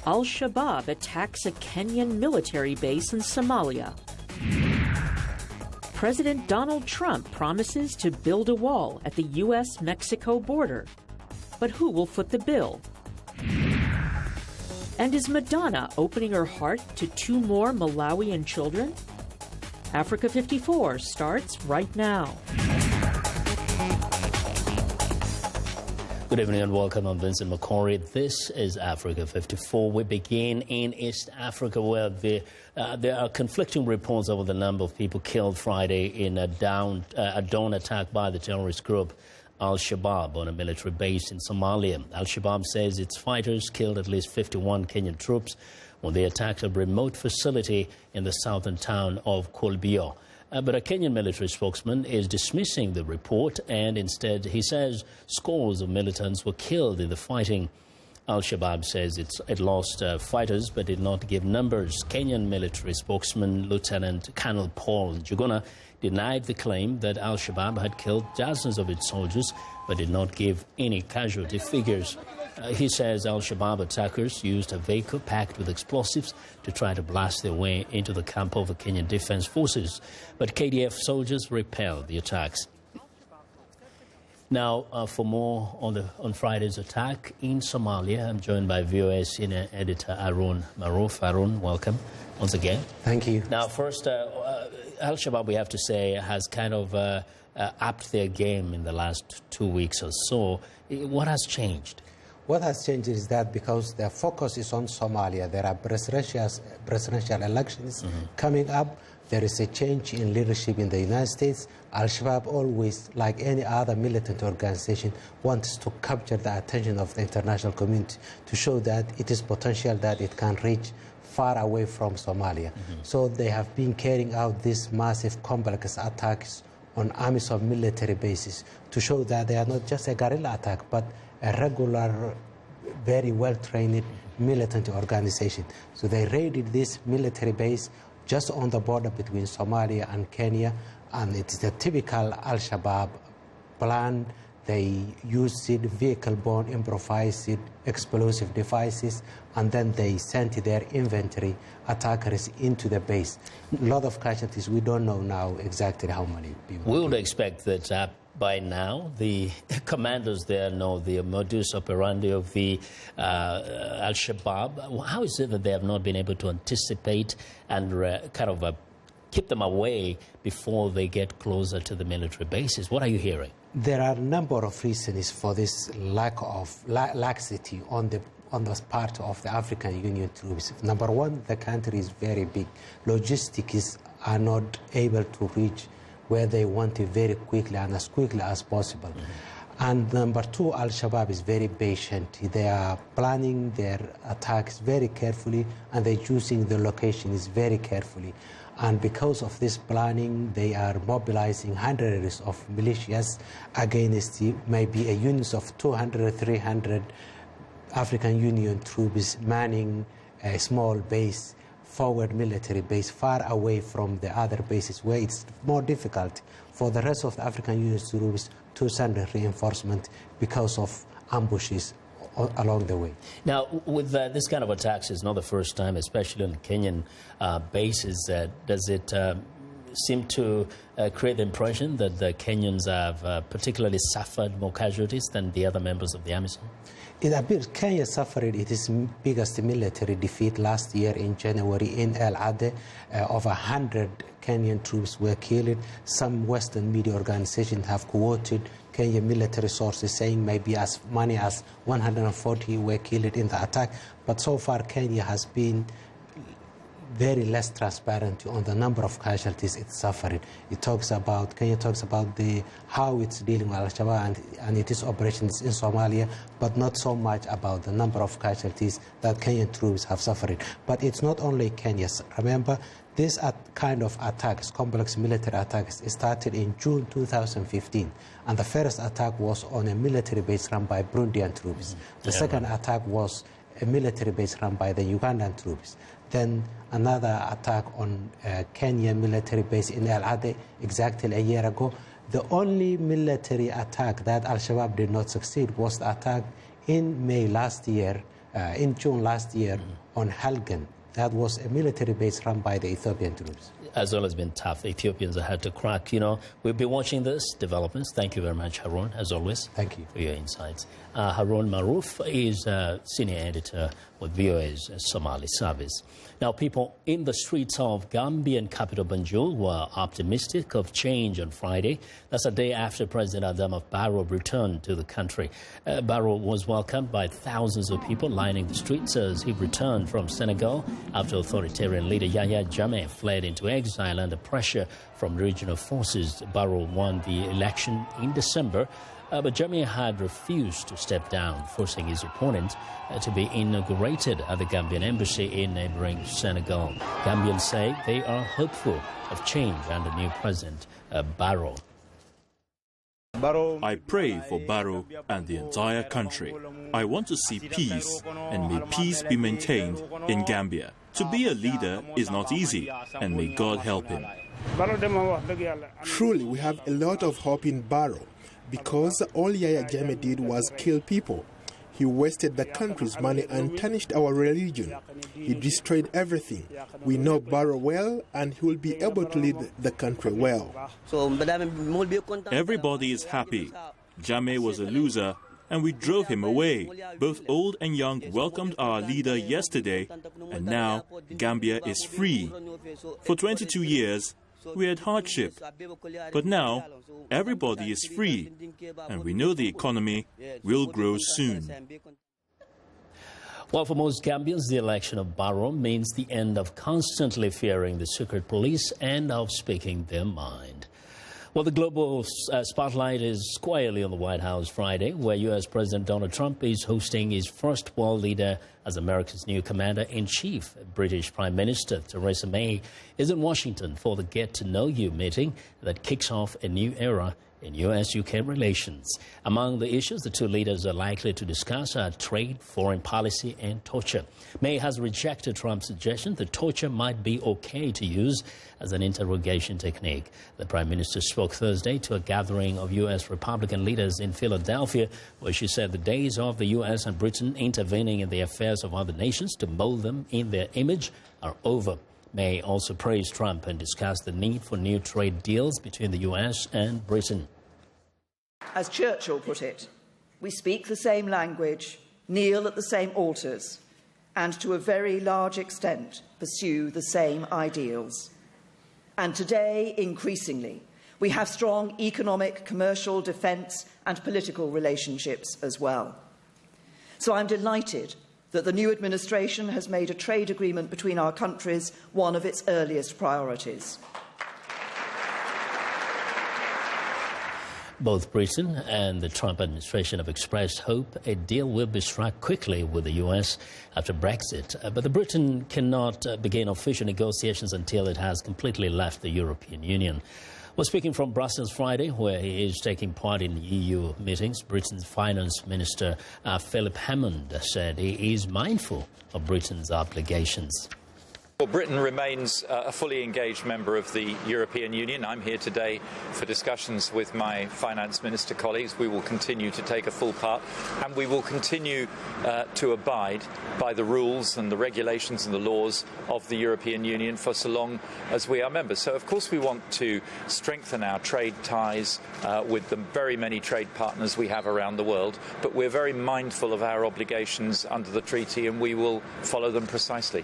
Al-Shabaab attacks a Kenyan military base in Somalia. President Donald Trump promises to build a wall at the U.S.-Mexico border. But who will foot the bill? And is Madonna opening her heart to 2 more Malawian children? Africa 54 starts right now. Good evening and welcome. I'm Vincent Makori. This is Africa 54. We begin in East Africa, where there are conflicting reports over the number of people killed Friday in a dawn attack by the terrorist group Al-Shabaab on a military base in Somalia. Al-Shabaab says its fighters killed at least 51 Kenyan troops when they attacked a remote facility in the southern town of Kolbio. But a Kenyan military spokesman is dismissing the report, and instead he says scores of militants were killed in the fighting. Al-Shabaab says it lost fighters but did not give numbers. Kenyan military spokesman Lieutenant Colonel Paul Njuguna denied the claim that Al-Shabaab had killed dozens of its soldiers but did not give any casualty figures. He says Al-Shabaab attackers used a vehicle packed with explosives to try to blast their way into the camp of the Kenyan Defense Forces, but KDF soldiers repelled the attacks. Now, for more on Friday's attack in Somalia, I'm joined by VOA senior editor Arun Maruf. Arun, welcome once again. Thank you. Now, first, Al-Shabaab, we have to say, has kind of upped their game in the last 2 weeks or so. What has changed? What has changed is that because their focus is on Somalia, there are presidential elections coming up. There is a change in leadership in the United States. Al-Shabaab always, like any other militant organization, wants to capture the attention of the international community to show that it is potential that it can reach far away from Somalia. So they have been carrying out these massive complex attacks on AMISOM military bases to show that they are not just a guerrilla attack, but a regular, very well-trained militant organization. So they raided this military base just on the border between Somalia and Kenya, and it's the typical Al-Shabaab plan. They used vehicle-borne improvised explosive devices, and then they sent their infantry attackers into the base. A lot of casualties. We don't know now exactly how many people. We would expect that by now the commanders there know the modus operandi of the Al-Shabaab. How is it that they have not been able to anticipate and keep them away before they get closer to the military bases? What are you hearing? There are a number of reasons for this lack of laxity on the part of the African Union troops. Number one, the country is very big. Logistics are not able to reach where they want it very quickly and as quickly as possible. And number two, Al-Shabaab is very patient. They are planning their attacks very carefully, and they're choosing the locations very carefully. And because of this planning, they are mobilizing hundreds of militias against maybe a unit of 200, 300 African Union troops manning a small base, forward military base, far away from the other bases where it's more difficult for the rest of the African Union troops to send reinforcement because of ambushes along the way. Now, with this kind of attacks, it's not the first time, especially on Kenyan bases. Does it seem to create the impression that the Kenyans have particularly suffered more casualties than the other members of the AMISOM? It appears Kenya suffered its biggest military defeat last year in January in El Ade. Over 100 Kenyan troops were killed. Some Western media organizations have quoted Kenyan military sources saying maybe as many as 140 were killed in the attack. But so far, Kenya has been very less transparent on the number of casualties it suffered. Kenya talks about how it's dealing with Al-Shabaab and its operations in Somalia, but not so much about the number of casualties that Kenyan troops have suffered. But it's not only Kenya. Remember, this kind of attacks, complex military attacks, started in June 2015, and the first attack was on a military base run by Burundian troops. The second attack was a military base run by the Ugandan troops. Then another attack on a Kenyan military base in El Ade exactly a year ago. The only military attack that Al-Shabaab did not succeed was the attack in May last year in June last year on Helgen. That was a military base run by the Ethiopian troops. As well as been tough. Ethiopians have had to crack. We'll be watching this developments. Thank you very much, Harun, as always. Thank you for your insights. Harun Maruf is senior editor with VOA's Somali service. Now, people in the streets of Gambian capital Banjul were optimistic of change on Friday. That's a day after President Adama Barrow returned to the country. Barrow was welcomed by thousands of people lining the streets as he returned from Senegal after authoritarian leader Yahya Jammeh fled into exile under pressure from regional forces. Barrow won the election in December, but Jammeh had refused to step down, forcing his opponent to be inaugurated at the Gambian embassy in neighboring Senegal. Gambians say they are hopeful of change under new President Barrow. I pray for Barrow and the entire country. I want to see peace, and may peace be maintained in Gambia. To be a leader is not easy, and may God help him. Truly, we have a lot of hope in Barrow, because all Yahya Jammeh did was kill people. He wasted the country's money and tarnished our religion. He destroyed everything. We know Barrow well, and he will be able to lead the country well. Everybody is happy. Jammeh was a loser, and we drove him away. Both old and young welcomed our leader yesterday, and now Gambia is free. For 22 years, we had hardship, but now everybody is free, and we know the economy will grow soon. Well, for most Gambians, the election of Barrow means the end of constantly fearing the secret police and of speaking their mind. Well, the global spotlight is squarely on the White House Friday, where U.S. President Donald Trump is hosting his first world leader as America's new commander-in-chief. British Prime Minister Theresa May is in Washington for the Get-to-Know-You meeting that kicks off a new era in U.S.-UK relations. Among the issues the two leaders are likely to discuss are trade, foreign policy, and torture. May has rejected Trump's suggestion that torture might be okay to use as an interrogation technique. The Prime Minister spoke Thursday to a gathering of U.S. Republican leaders in Philadelphia, where she said the days of the U.S. and Britain intervening in the affairs of other nations to mold them in their image are over. May also praised Trump and discussed the need for new trade deals between the U.S. and Britain. As Churchill put it, we speak the same language, kneel at the same altars, and to a very large extent pursue the same ideals. And today, increasingly, we have strong economic, commercial, defence and political relationships as well. So I'm delighted that the new administration has made a trade agreement between our countries one of its earliest priorities. Both Britain and the Trump administration have expressed hope a deal will be struck quickly with the U.S. after Brexit. But the Britain cannot begin official negotiations until it has completely left the European Union. Well, speaking from Brussels Friday, where he is taking part in EU meetings, Britain's Finance Minister Philip Hammond said he is mindful of Britain's obligations. Well, Britain remains a fully engaged member of the European Union. I'm here today for discussions with my finance minister colleagues. We will continue to take a full part, and we will continue to abide by the rules and the regulations and the laws of the European Union for so long as we are members. So, of course, we want to strengthen our trade ties with the very many trade partners we have around the world, but we're very mindful of our obligations under the treaty, and we will follow them precisely.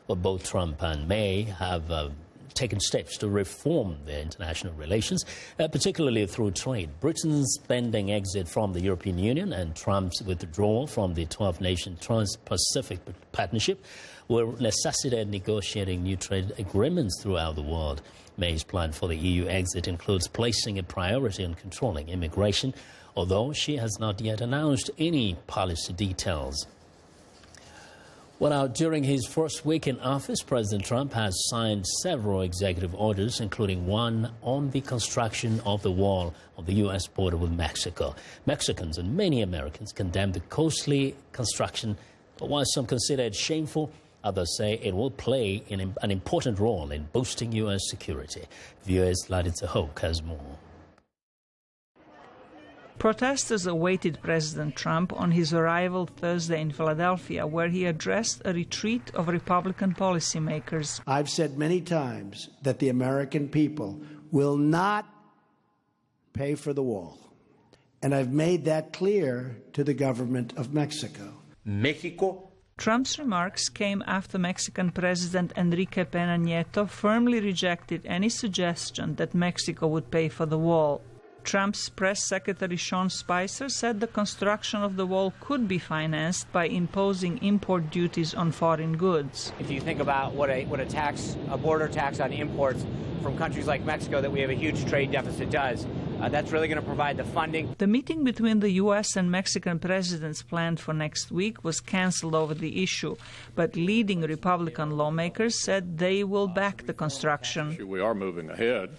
Well, both Trump and May have taken steps to reform their international relations, particularly through trade. Britain's pending exit from the European Union and Trump's withdrawal from the 12-nation Trans-Pacific Partnership will necessitate negotiating new trade agreements throughout the world. May's plan for the EU exit includes placing a priority on controlling immigration, although she has not yet announced any policy details. Well, now, during his first week in office, President Trump has signed several executive orders, including one on the construction of the wall on the U.S. border with Mexico. Mexicans and many Americans condemn the costly construction, but while some consider it shameful, others say it will play an important role in boosting U.S. security. VOA's Laditza Hoke has more. Protesters awaited President Trump on his arrival Thursday in Philadelphia, where he addressed a retreat of Republican policymakers. I've said many times that the American people will not pay for the wall. And I've made that clear to the government of Mexico. Mexico. Trump's remarks came after Mexican President Enrique Peña Nieto firmly rejected any suggestion that Mexico would pay for the wall. Trump's press secretary Sean Spicer said the construction of the wall could be financed by imposing import duties on foreign goods. If you think about what a border tax on imports from countries like Mexico that we have a huge trade deficit does, that's really going to provide the funding. The meeting between the U.S. and Mexican presidents planned for next week was canceled over the issue, but leading Republican lawmakers said they will back the construction. We are moving ahead,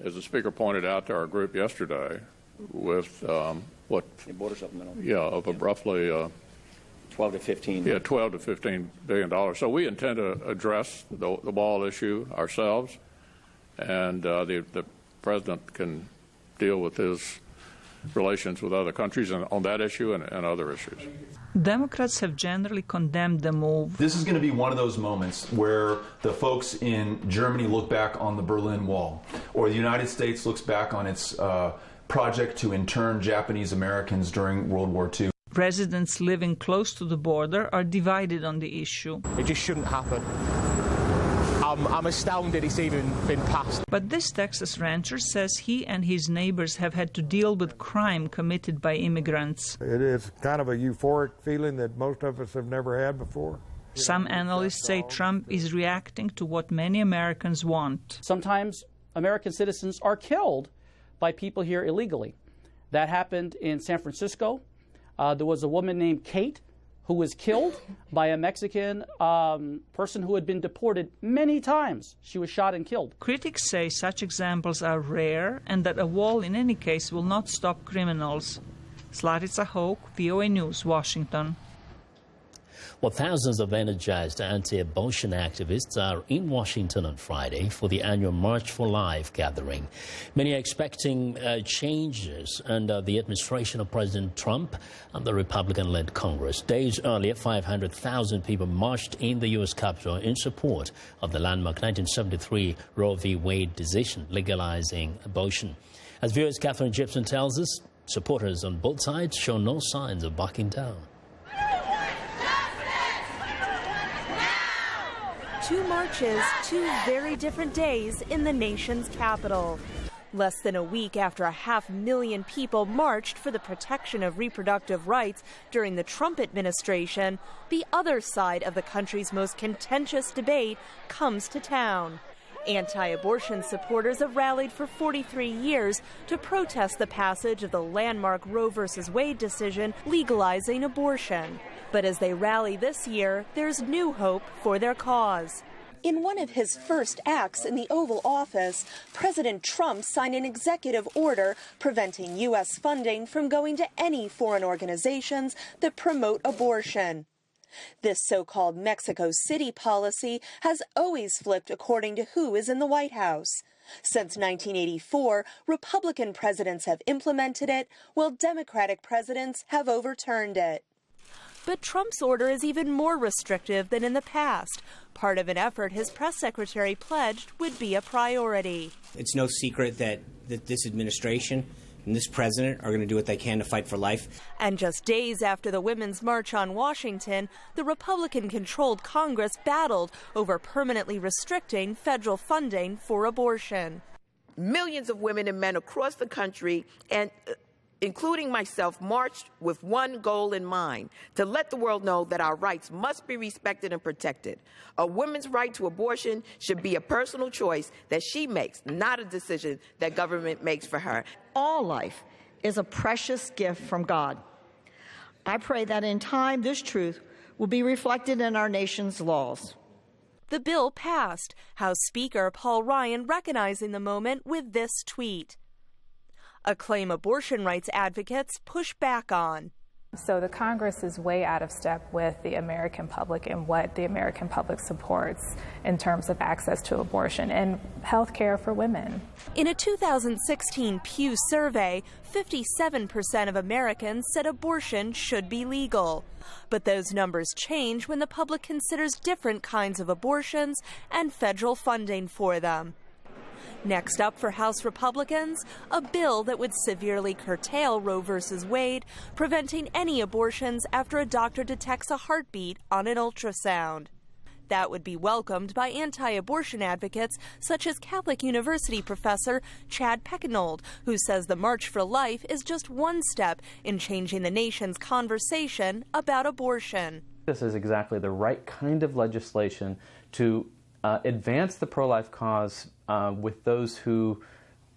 as the Speaker pointed out to our group yesterday, with of roughly 12 to 15. Yeah, $12 to $15 billion. So we intend to address the wall issue ourselves, and the president can deal with his relations with other countries on that issue and other issues. Democrats have generally condemned the move. This is going to be one of those moments where the folks in Germany look back on the Berlin Wall, or the United States looks back on its project to intern Japanese Americans during World War II. Residents living close to the border are divided on the issue. It just shouldn't happen. I'm astounded it's even been passed. But this Texas rancher says he and his neighbors have had to deal with crime committed by immigrants. It is kind of a euphoric feeling that most of us have never had before. Some analysts say Trump is reacting to what many Americans want. Sometimes American citizens are killed by people here illegally. That happened in San Francisco. There was a woman named Kate who was killed by a Mexican person who had been deported many times. She was shot and killed. Critics say such examples are rare and that a wall in any case will not stop criminals. Slatica Hoke, VOA News, Washington. Well, thousands of energized anti-abortion activists are in Washington on Friday for the annual March for Life gathering. Many are expecting changes under the administration of President Trump and the Republican-led Congress. Days earlier, 500,000 people marched in the U.S. Capitol in support of the landmark 1973 Roe v. Wade decision legalizing abortion. As viewers Catherine Gibson tells us, supporters on both sides show no signs of backing down. Two marches, two very different days in the nation's capital. Less than a week after 500,000 people marched for the protection of reproductive rights during the Trump administration, the other side of the country's most contentious debate comes to town. Anti-abortion supporters have rallied for 43 years to protest the passage of the landmark Roe v. Wade decision legalizing abortion. But as they rally this year, there's new hope for their cause. In one of his first acts in the Oval Office, President Trump signed an executive order preventing U.S. funding from going to any foreign organizations that promote abortion. This so-called Mexico City policy has always flipped according to who is in the White House. Since 1984, Republican presidents have implemented it, while Democratic presidents have overturned it. But Trump's order is even more restrictive than in the past, part of an effort his press secretary pledged would be a priority. It's no secret that this administration and this president are going to do what they can to fight for life. And just days after the Women's March on Washington, the Republican-controlled Congress battled over permanently restricting federal funding for abortion. Millions of women and men across the country, and including myself, marched with one goal in mind: to let the world know that our rights must be respected and protected. A woman's right to abortion should be a personal choice that she makes, not a decision that government makes for her. All life is a precious gift from God. I pray that in time this truth will be reflected in our nation's laws. The bill passed, House Speaker Paul Ryan recognizing the moment with this tweet: a claim abortion rights advocates push back on. So the Congress is way out of step with the American public and what the American public supports in terms of access to abortion and health care for women. In a 2016 Pew survey, 57% of Americans said abortion should be legal. But those numbers change when the public considers different kinds of abortions and federal funding for them. Next up for House Republicans, a bill that would severely curtail Roe v. Wade, preventing any abortions after a doctor detects a heartbeat on an ultrasound. That would be welcomed by anti-abortion advocates such as Catholic University professor Chad Pecknold, who says the March for Life is just one step in changing the nation's conversation about abortion. This is exactly the right kind of legislation to advance the pro-life cause with those who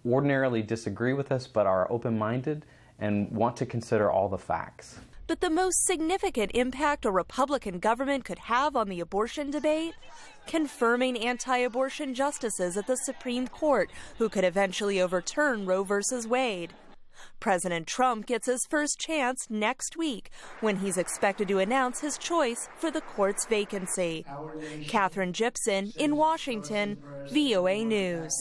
ordinarily disagree with us but are open-minded and want to consider all the facts. But the most significant impact a Republican government could have on the abortion debate? Confirming anti-abortion justices at the Supreme Court who could eventually overturn Roe v. Wade. President Trump gets his first chance next week when he's expected to announce his choice for the court's vacancy. Catherine Gibson in Washington, VOA News.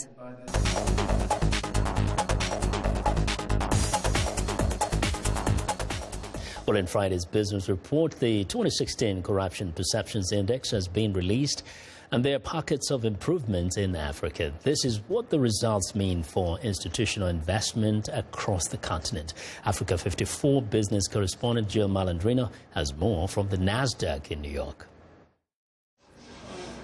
Well, in Friday's business report, the 2016 Corruption Perceptions Index has been released, and there are pockets of improvement in Africa. This is what the results mean for institutional investment across the continent. Africa 54 business correspondent Jill Malandrino has more from the NASDAQ in New York.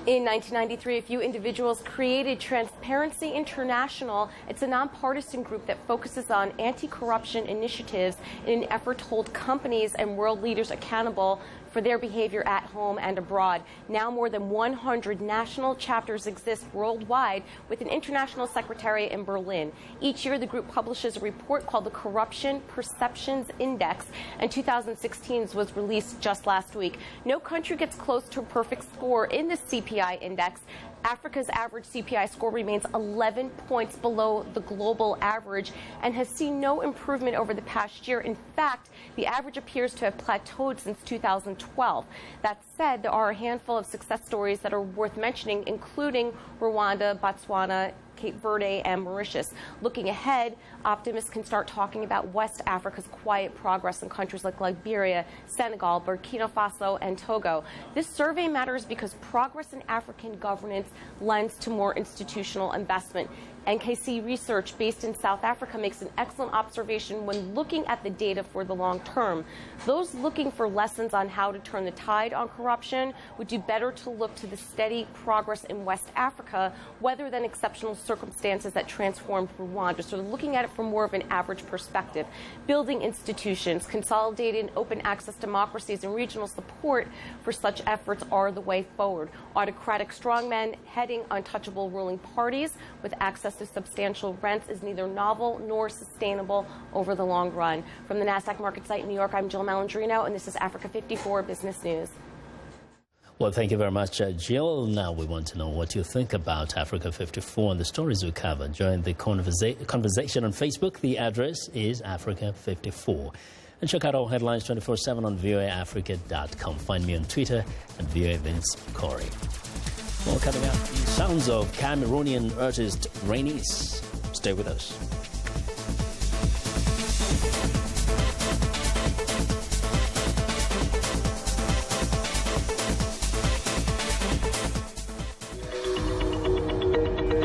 In 1993, a few individuals created Transparency International. It's a nonpartisan group that focuses on anti-corruption initiatives in an effort to hold companies and world leaders accountable for their behavior at home and abroad. Now more than 100 national chapters exist worldwide with an international secretariat in Berlin. Each year, the group publishes a report called the Corruption Perceptions Index, and 2016's was released just last week. No country gets close to a perfect score in the CPI index. Africa's average CPI score remains 11 points below the global average and has seen no improvement over the past year. In fact, the average appears to have plateaued since 2012. That said, there are a handful of success stories that are worth mentioning, including Rwanda, Botswana, Cape Verde, and Mauritius. Looking ahead, optimists can start talking about West Africa's quiet progress in countries like Liberia, Senegal, Burkina Faso, and Togo. This survey matters because progress in African governance lends to more institutional investment. NKC research based in South Africa makes an excellent observation when looking at the data for the long term. Those looking for lessons on how to turn the tide on corruption would do better to look to the steady progress in West Africa rather than exceptional circumstances that transformed Rwanda. So looking at it from more of an average perspective. Building institutions, consolidating open access democracies, and regional support for such efforts are the way forward. Autocratic strongmen heading untouchable ruling parties with access to substantial rents is neither novel nor sustainable over the long run. From the NASDAQ market site in New York, I'm Jill Malandrino, and this is Africa 54 Business News. Well, thank you very much, Jill. Now we want to know what you think about Africa 54 and the stories we cover. Join the conversation on Facebook. The address is Africa 54. And check out all headlines 24/7 on voaafrica.com. Find me on Twitter at VOA Vince Makori. Well, coming up, the sounds of Cameroonian artist Rainis. Stay with us.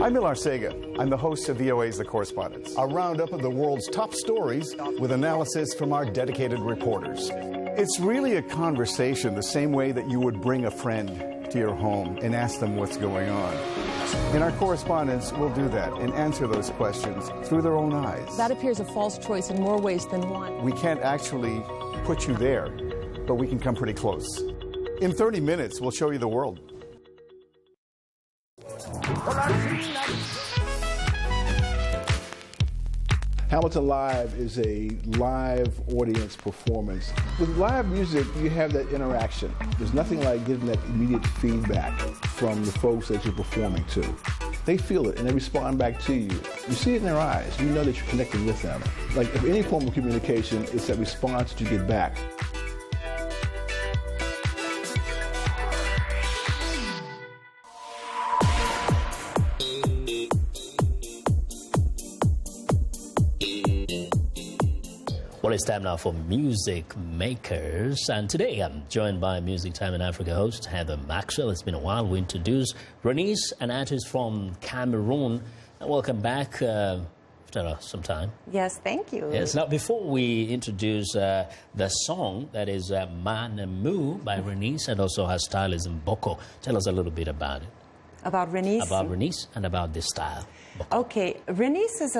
I'm Milar Sega. I'm the host of VOA's The Correspondents, a roundup of the world's top stories with analysis from our dedicated reporters. It's really a conversation the same way that you would bring a friend to your home and ask them what's going on. In our correspondence, we'll do that and answer those questions through their own eyes. That appears a false choice in more ways than one. We can't actually put you there, but we can come pretty close. In 30 minutes, we'll show you the world. Hamilton Live is a live audience performance. With live music, you have that interaction. There's nothing like getting that immediate feedback from the folks that you're performing to. they feel it and they respond back to you. You see it in their eyes. You know that you're connecting with them. Like, if any form of communication, it's that response that you get back. Well, it's time now for Music Makers, and today I'm joined by Music Time in Africa host Heather Maxwell. It's been a while. We introduced Renice, an artist from Cameroon. Welcome back after some time. Yes, thank you. Yes. Now, before we introduce the song that is Manamu by Renice, and also her style is Mboko, tell us a little bit about it. About Renice? About Renice and about this style. Okay, Renice is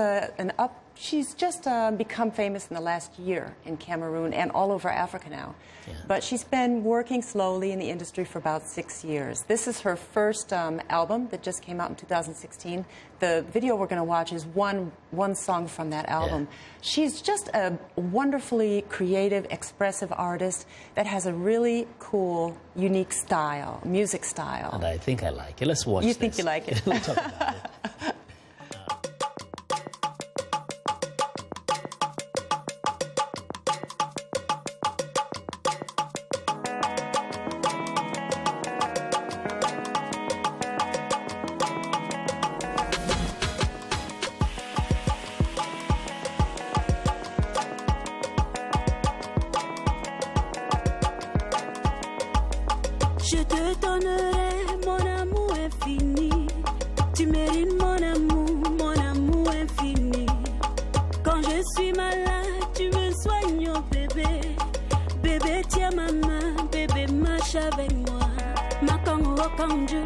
she's just become famous in the last year in Cameroon and all over Africa now. Yeah. But she's been working slowly in the industry for about 6 years. This is her first album that just came out in 2016. The video we're going to watch is one song from that album. Yeah. She's just a wonderfully creative, expressive artist that has a really cool, unique style, music style. And I think I like it. Let's watch this. You think you like it? We'll talk about it. Je te donnerai mon amour infini. Tu mérites mon amour infini. Quand je suis malade, tu me soignes, oh bébé. Bébé, tiens ma main, bébé, marche avec moi. Makongo wakonju,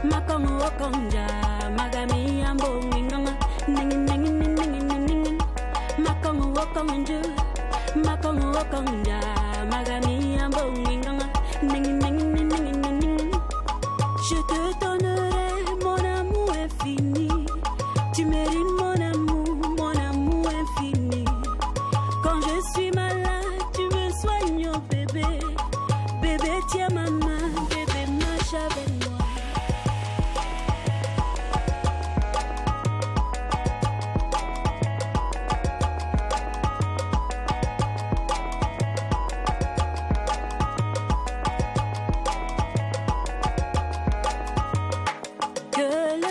makongo wakonja. Magami ambo winganga, ningi ningi ningi ningi ningi. Makongo wakonju, makongo wakonja. Magami ambo winganga, ningi ningi. Je te donnerai mon amour infini. Tu mérites mon amour infini. Quand je suis malade, tu me soignes, oh bébé. Bébé, tiens ma main, bébé, marche avec moi.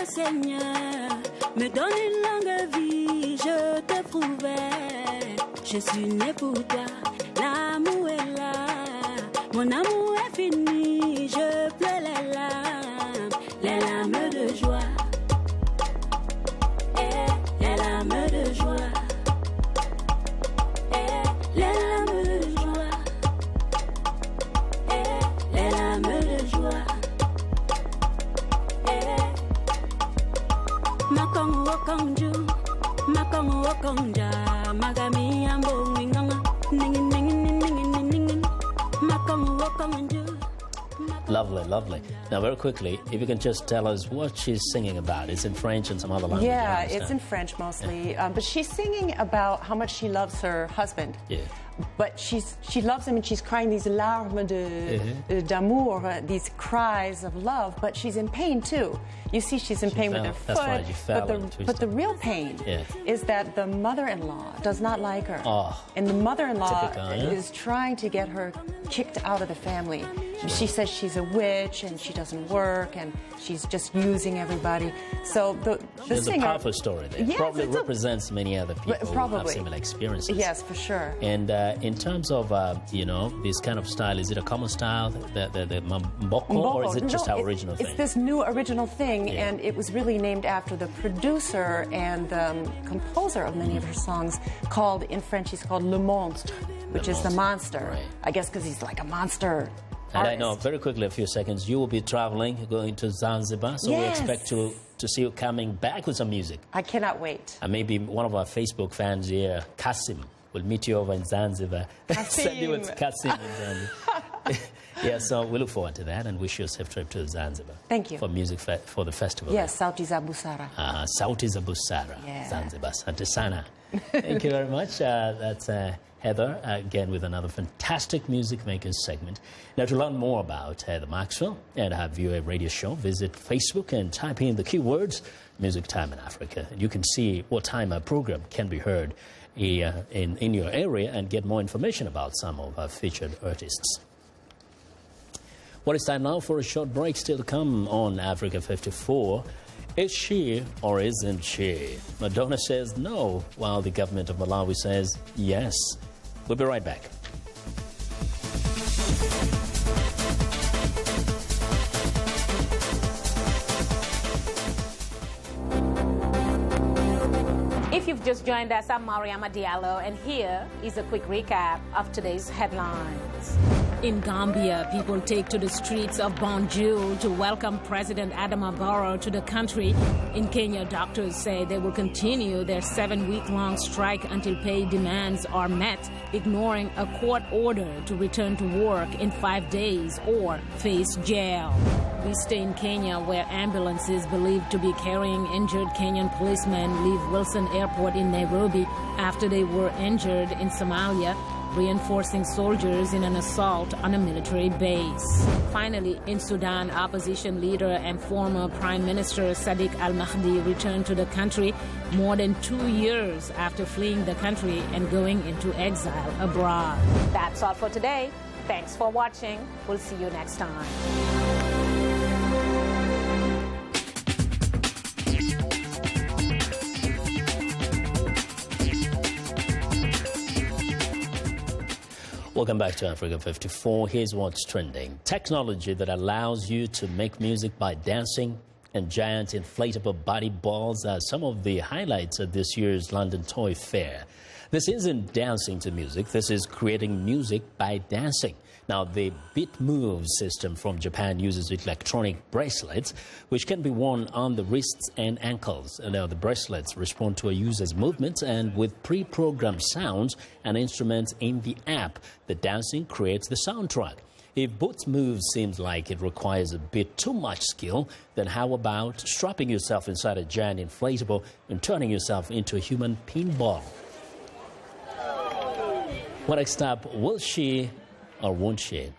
Seigneur, me donne une longue vie, je te prouvais. Je suis né pour toi, l'amour est là. Mon amour est fini, je pleure les larmes de joie. Les larmes de joie. Les larmes de joie. Les larmes de joie. Makongo wakonju, makongo wakonja, magami ambo winganga, ningi ningi ningi ningi ningi, makongo wakonju. Lovely, lovely. Now, very quickly, if you can just tell us what she's singing about. It's in French and some other languages. Yeah, it's in French mostly, but she's singing about how much she loves her husband. Yeah. But she loves him and she's crying these larmes d'amour, these cries of love, but she's in pain too. You see she's in pain with her foot. That's right, you fell but the real pain is that the mother-in-law does not like her. Oh, and the mother-in-law is trying to get her kicked out of the family. She says she's a witch and she doesn't work and she's just using everybody. So the There's singer... a powerful story there. Yes, probably represents many other people who have similar experiences. Yes, for sure. And in terms of, this kind of style, is it a common style, the Mboko, or is it just our original thing? It's this new original thing, and it was really named after the producer and the composer of many of her songs, called, in French, he's called Le Monstre, which is the monster. Right. I guess because he's like a monster. And I know, very quickly, a few seconds, you will be traveling, going to Zanzibar, so we expect to see you coming back with some music. I cannot wait. And maybe one of our Facebook fans here, Kasim, will meet you over in Zanzibar. Send you with Kasim in Zanzibar. Yeah, so we look forward to that and wish you a safe trip to Zanzibar. Thank you. For music for the festival. Yes, Sauti za Busara. Sauti za Busara, Yeah. Zanzibar. Asante sana. Thank you very much. That's Heather, again, with another fantastic music makers segment. Now, to learn more about Heather Maxwell and her VOA radio show, visit Facebook and type in the keywords Music Time in Africa. And you can see what time our program can be heard in your area and get more information about some of our featured artists. Well, it's time now for a short break. Still to come on Africa 54. Is she or isn't she? Madonna says no, while the government of Malawi says yes. We'll be right back. If you've just joined us, I'm Mariama Diallo, and here is a quick recap of today's headlines. In Gambia, people take to the streets of Banjul to welcome President Adama Barrow to the country. In Kenya, doctors say they will continue their 7-week-long strike until pay demands are met, ignoring a court order to return to work in 5 days or face jail. We stay in Kenya, where ambulances believed to be carrying injured Kenyan policemen leave Wilson Airport in Nairobi after they were injured in Somalia, reinforcing soldiers in an assault on a military base. Finally, in Sudan, opposition leader and former Prime Minister Sadiq al-Mahdi returned to the country more than 2 years after fleeing the country and going into exile abroad. That's all for today. Thanks for watching. We'll see you next time. Welcome back to Africa 54. Here's what's trending. Technology that allows you to make music by dancing and giant inflatable body balls are some of the highlights of this year's London Toy Fair. This isn't dancing to music. This is creating music by dancing. Now, the Beat Move system from Japan uses electronic bracelets, which can be worn on the wrists and ankles. Now, the bracelets respond to a user's movements, and with pre-programmed sounds and instruments in the app, the dancing creates the soundtrack. If Beat Move seems like it requires a bit too much skill, then how about strapping yourself inside a giant inflatable and turning yourself into a human pinball? Well, next up, will she or won't she?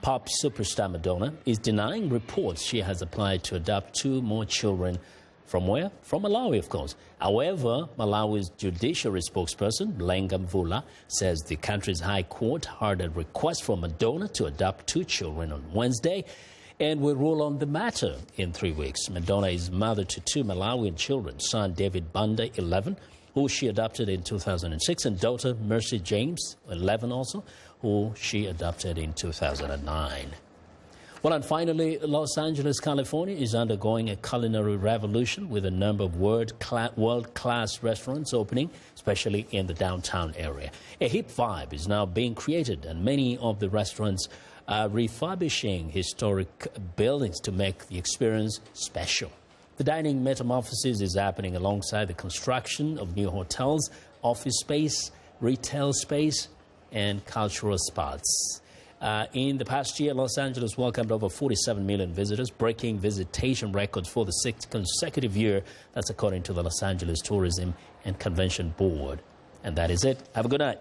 Pop superstar Madonna is denying reports she has applied to adopt 2 more children. From where? From Malawi, of course. However, Malawi's judiciary spokesperson, Lenga Mvula, says the country's high court heard a request from Madonna to adopt 2 children on Wednesday and will rule on the matter in 3 weeks. Madonna is mother to 2 Malawian children, son David Banda, 11, who she adopted in 2006, and daughter Mercy James, 11 also, who she adopted in 2009. Well, and finally, Los Angeles, California is undergoing a culinary revolution with a number of world-class restaurants opening, especially in the downtown area. A hip vibe is now being created, and many of the restaurants are refurbishing historic buildings to make the experience special. The dining metamorphosis is happening alongside the construction of new hotels, office space, retail space, and cultural spots. In the past year, Los Angeles welcomed over 47 million visitors, breaking visitation records for the 6th consecutive year. That's according to the Los Angeles Tourism and Convention Board. And that is it. Have a good night.